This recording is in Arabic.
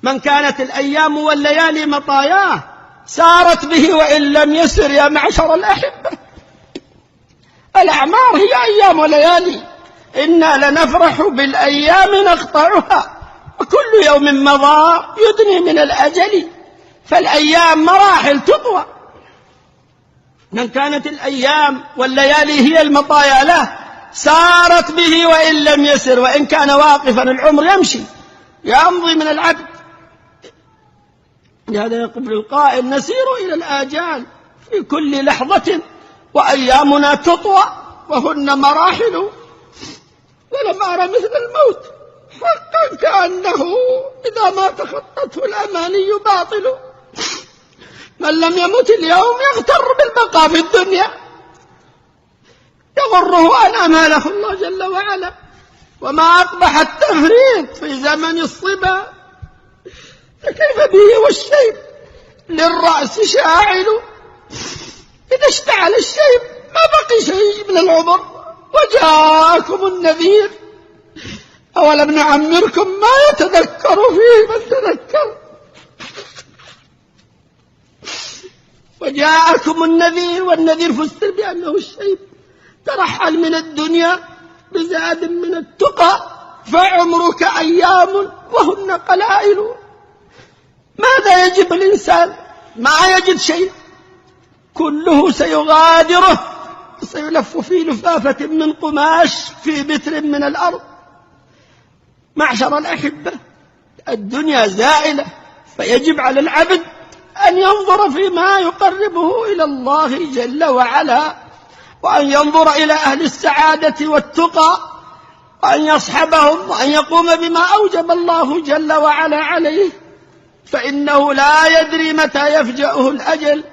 من كانت الأيام والليالي مطاياه سارت به وإن لم يسر. يا معشر الأحبة، الأعمار هي أيام وليالي، إنا لنفرح بالأيام نقطعها، وكل يوم مضى يدني من الأجل، فالأيام مراحل تطوى. من كانت الأيام والليالي هي المطايا له سارت به وإن لم يسر، وإن كان واقفا العمر يمشي يمضي من العبد. لهذا يقول القائل: نسير إلى الآجال في كل لحظة وأيامنا تطوى وهن مراحل، ولم أرى مثل الموت حقا كأنه إذا ما تخطته الأماني باطل. من لم يمت اليوم يغتر بالبقاء في الدنيا، يغره أن أماله الله جل وعلا. وما أقبح التفريط في زمن الصبا، فكيف به والشيب للرأس شاعل. إذا اشتعل الشيب ما بقي شيء من العمر. وجاءكم النذير أولم نعمركم ما يتذكر فيه من تذكر. وجاءكم النذير، والنذير فسر بأنه الشيب. ترحل من الدنيا بزاد من التقى، فعمرك أيام وهن قلائل. ماذا يجب الإنسان؟ ما يجد شيء، كله سيغادره، سيلف في لفافة من قماش في بتر من الأرض. معشر الأحبة، الدنيا زائلة، فيجب على العبد أن ينظر فيما يقربه إلى الله جل وعلا، وأن ينظر إلى أهل السعادة والتقى، وأن يصحبهم، وأن يقوم بما أوجب الله جل وعلا عليه، فإنه لا يدري متى يفجأه الأجل.